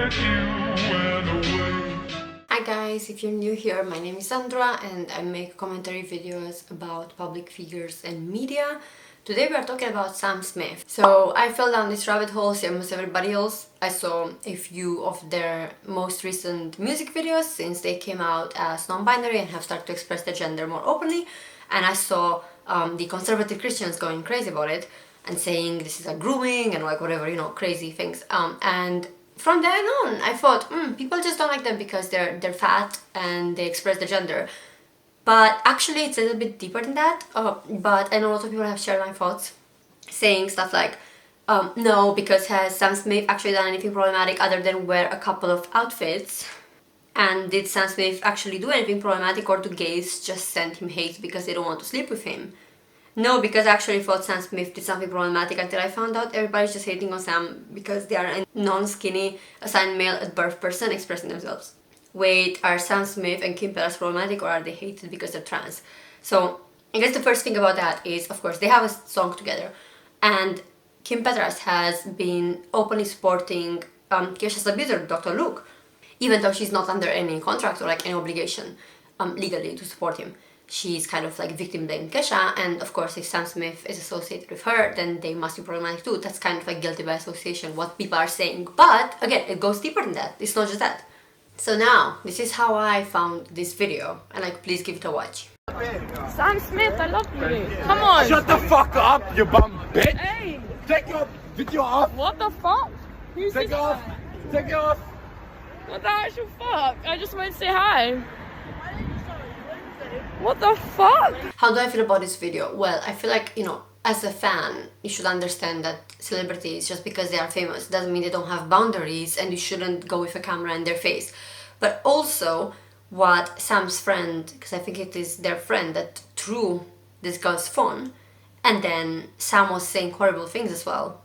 that you went away. Hi guys, if you're new here, my name is Andra and I make commentary videos about public figures and media. Today we are talking about Sam Smith. So I fell down this rabbit hole, same as everybody else. I saw a few of their most recent music videos since they came out as non-binary and have started to express their gender more openly. And I saw the conservative Christians going crazy about it and saying this is a grooming and like whatever, you know, crazy things. And from then on, I thought, people just don't like them because they're fat and they express their gender. But actually, it's a little bit deeper than that. But I know a lot of people have shared my thoughts, saying stuff like, no, because has Sam Smith actually done anything problematic other than wear a couple of outfits? And did Sam Smith actually do anything problematic, or do gays just send him hate because they don't want to sleep with him? No, because I actually thought Sam Smith did something problematic until I found out everybody's just hating on Sam because they are a non-skinny, assigned male at birth person expressing themselves. Wait, are Sam Smith and Kim Petras problematic, or are they hated because they're trans? So, I guess the first thing about that is, of course, they have a song together. And Kim Petras has been openly supporting Kesha's abuser, Dr. Luke, even though she's not under any contract or like any obligation legally to support him. She's kind of like victim blamed Kesha, and of course if Sam Smith is associated with her, then they must be problematic too. That's kind of like guilty by association, what people are saying. But again, it goes deeper than that. It's not just that. So now, this is how I found this video, and like, please give it a watch. Sam Smith, I love you. Come on. Shut the fuck up, you bum bitch! Hey, Take your video off! what the fuck? Who's Take this? it off! Take it off! What the actual fuck? I just wanted to say hi. What the fuck? How do I feel about this video? Well, I feel like, you know, as a fan, you should understand that celebrities, just because they are famous, doesn't mean they don't have boundaries, and you shouldn't go with a camera in their face. But also, what Sam's friend, because I think it is their friend that threw this girl's phone, and then Sam was saying horrible things as well.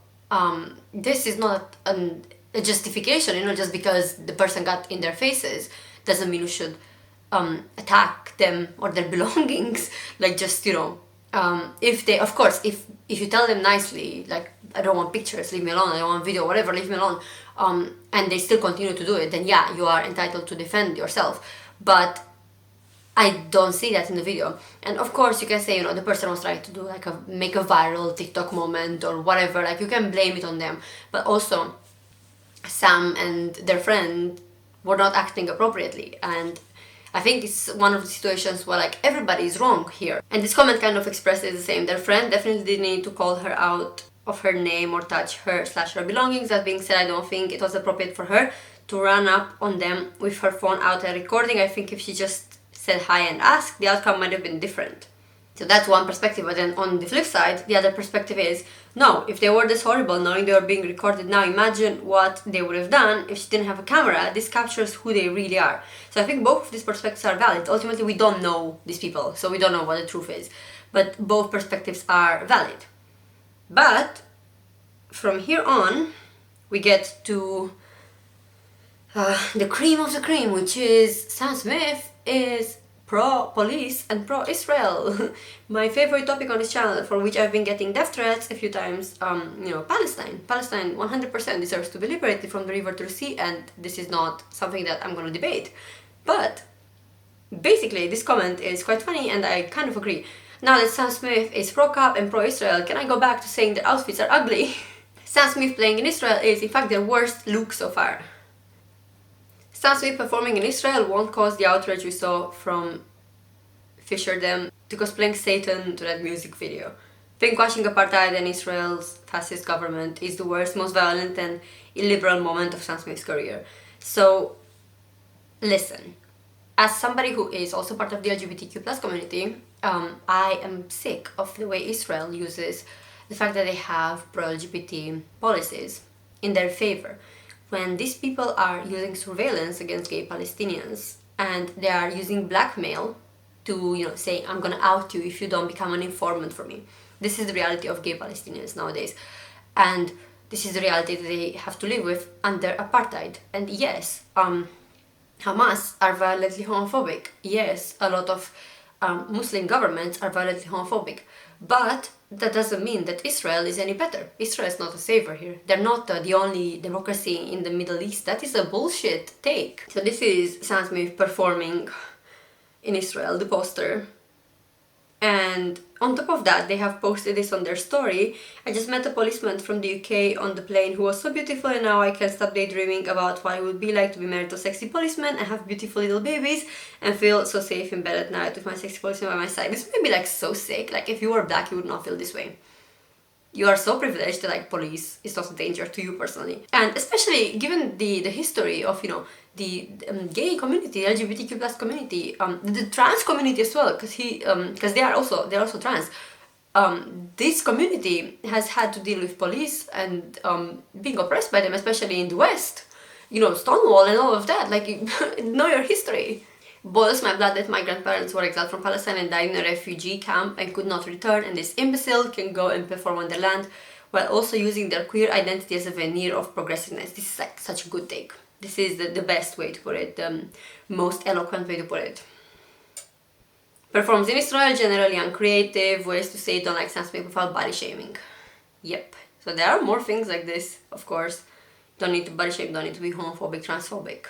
This is not a justification, you know, just because the person got in their faces doesn't mean you should attack them or their belongings. Like, just, you know, if they, of course, if you tell them nicely, like, I don't want pictures, leave me alone, I don't want video, whatever, leave me alone, and they still continue to do it, then yeah, you are entitled to defend yourself. But I don't see that in the video. And of course you can say, you know, the person was trying to do like make a viral TikTok moment or whatever, like you can blame it on them. But also, Sam and their friend were not acting appropriately, and I think it's one of the situations where like everybody is wrong here. And this comment kind of expresses the same. Their friend definitely didn't need to call her out of her name or touch her/her belongings. That being said, I don't think it was appropriate for her to run up on them with her phone out and recording. I think if she just said hi and asked, the outcome might have been different. So that's one perspective. But then on the flip side, the other perspective is, no, if they were this horrible, knowing they were being recorded now, imagine what they would have done if she didn't have a camera. This captures who they really are. So I think both of these perspectives are valid. Ultimately, we don't know these people, so we don't know what the truth is. But both perspectives are valid. But from here on, we get to the cream of the cream, which is Sam Smith is pro-police and pro-Israel. My favorite topic on this channel, for which I've been getting death threats a few times, you know, Palestine. Palestine 100% deserves to be liberated from the river to the sea, and this is not something that I'm gonna debate. But basically, this comment is quite funny, and I kind of agree. Now that Sam Smith is pro-Cap and pro-Israel, can I go back to saying their outfits are ugly? Sam Smith playing in Israel is, in fact, their worst look so far. Sam Smith performing in Israel won't cause the outrage we saw from Fisherdem to cosplaying Satan to that music video. Pinkwashing apartheid and Israel's fascist government is the worst, most violent and illiberal moment of Sam Smith's career. So, listen. As somebody who is also part of the LGBTQ+ community, I am sick of the way Israel uses the fact that they have pro-LGBT policies in their favor. When these people are using surveillance against gay Palestinians, and they are using blackmail to, you know, say, I'm gonna out you if you don't become an informant for me. This is the reality of gay Palestinians nowadays. And this is the reality that they have to live with under apartheid. And yes, Hamas are violently homophobic. Yes, a lot of Muslim governments are violently homophobic. But that doesn't mean that Israel is any better. Israel is not a savior here. They're not the only democracy in the Middle East. That is a bullshit take. So this is Sam Smith performing in Israel, the poster. And on top of that, they have posted this on their story. I just met a policeman from the UK on the plane who was so beautiful, and now I can't stop daydreaming about what it would be like to be married to a sexy policeman and have beautiful little babies and feel so safe in bed at night with my sexy policeman by my side. This made me like so sick. Like if you were black, you would not feel this way. You are so privileged that like police is not a danger to you personally. And especially given the history of, you know, the gay community, the LGBTQ plus community, the trans community as well, because they're also trans. This community has had to deal with police and being oppressed by them, especially in the West. You know, Stonewall and all of that. Like, know your history. Boils my blood that my grandparents were exiled from Palestine and died in a refugee camp and could not return, and this imbecile can go and perform on their land while also using their queer identity as a veneer of progressiveness. This is like such a good take. This is the best way to put it, the most eloquent way to put it. Performs in Israel, generally uncreative, ways to say don't like Sam Smith without body shaming. Yep. So there are more things like this, of course. Don't need to body shame, don't need to be homophobic, transphobic.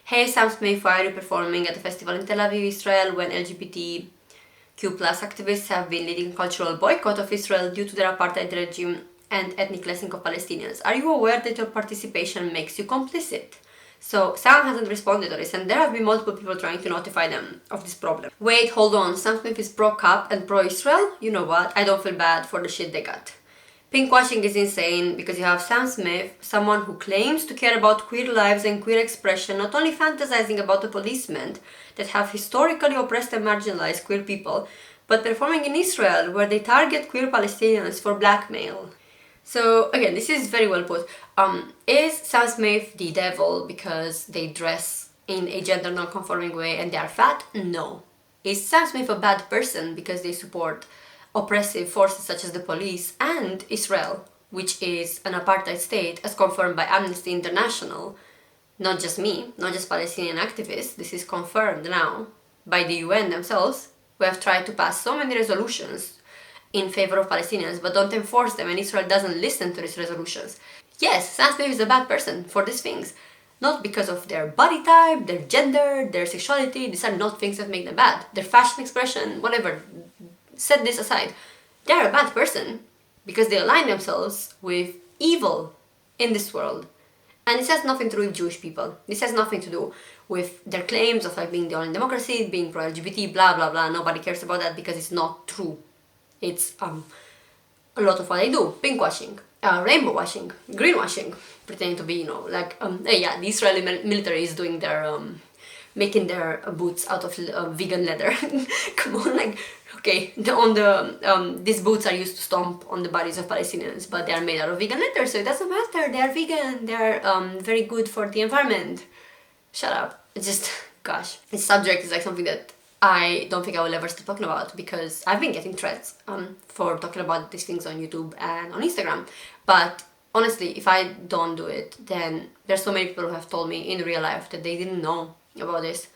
Hey Sam Smith, why are you performing at a festival in Tel Aviv, Israel, when LGBTQ plus activists have been leading a cultural boycott of Israel due to their apartheid regime and ethnic cleansing of Palestinians? Are you aware that your participation makes you complicit? So Sam hasn't responded to this, and there have been multiple people trying to notify them of this problem. Wait, hold on, Sam Smith is pro-Cap and pro-Israel? You know what, I don't feel bad for the shit they got. Pinkwashing is insane because you have Sam Smith, someone who claims to care about queer lives and queer expression, not only fantasizing about the policemen that have historically oppressed and marginalized queer people, but performing in Israel where they target queer Palestinians for blackmail. So again, this is very well put. Is Sam Smith the devil because they dress in a gender non-conforming way and they are fat? No. Is Sam Smith a bad person because they support oppressive forces such as the police and Israel, which is an apartheid state as confirmed by Amnesty International? Not just me, not just Palestinian activists, this is confirmed now by the UN themselves, who have tried to pass so many resolutions in favor of Palestinians, but don't enforce them, and Israel doesn't listen to these resolutions. Yes, Sam Smith is a bad person for these things. Not because of their body type, their gender, their sexuality. These are not things that make them bad. Their fashion expression, whatever. Set this aside. They're a bad person because they align themselves with evil in this world. And this has nothing to do with Jewish people. This has nothing to do with their claims of like being the only democracy, being pro-LGBT, blah blah blah. Nobody cares about that because it's not true. It's a lot of what they do. Pinkwashing, rainbow washing, greenwashing, pretending to be, you know, like, yeah, the Israeli military is doing their, making their boots out of vegan leather. Come on, like, okay, these boots are used to stomp on the bodies of Palestinians, but they are made out of vegan leather, so it doesn't matter, they are vegan, they are very good for the environment. Shut up. It's just, gosh. This subject is like something that I don't think I will ever stop talking about because I've been getting threats for talking about these things on YouTube and on Instagram. But honestly, if I don't do it, then there's so many people who have told me in real life that they didn't know about this.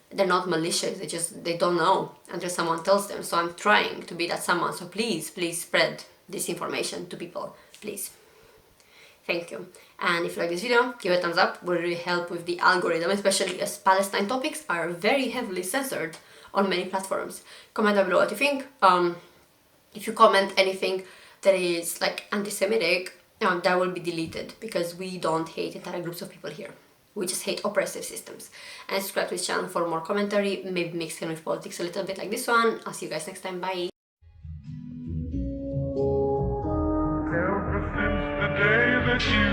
They're not malicious, they don't know until someone tells them. So I'm trying to be that someone. So please spread this information to people, please. Thank you. And if you like this video, give it a thumbs up. Will really help with the algorithm, especially as Palestine topics are very heavily censored on many platforms. Comment down below what you think. If you comment anything that is like anti-Semitic, that will be deleted because we don't hate entire groups of people here. We just hate oppressive systems. And subscribe to this channel for more commentary, maybe mixed in with politics a little bit like this one. I'll see you guys next time. Bye. Ever since the day that you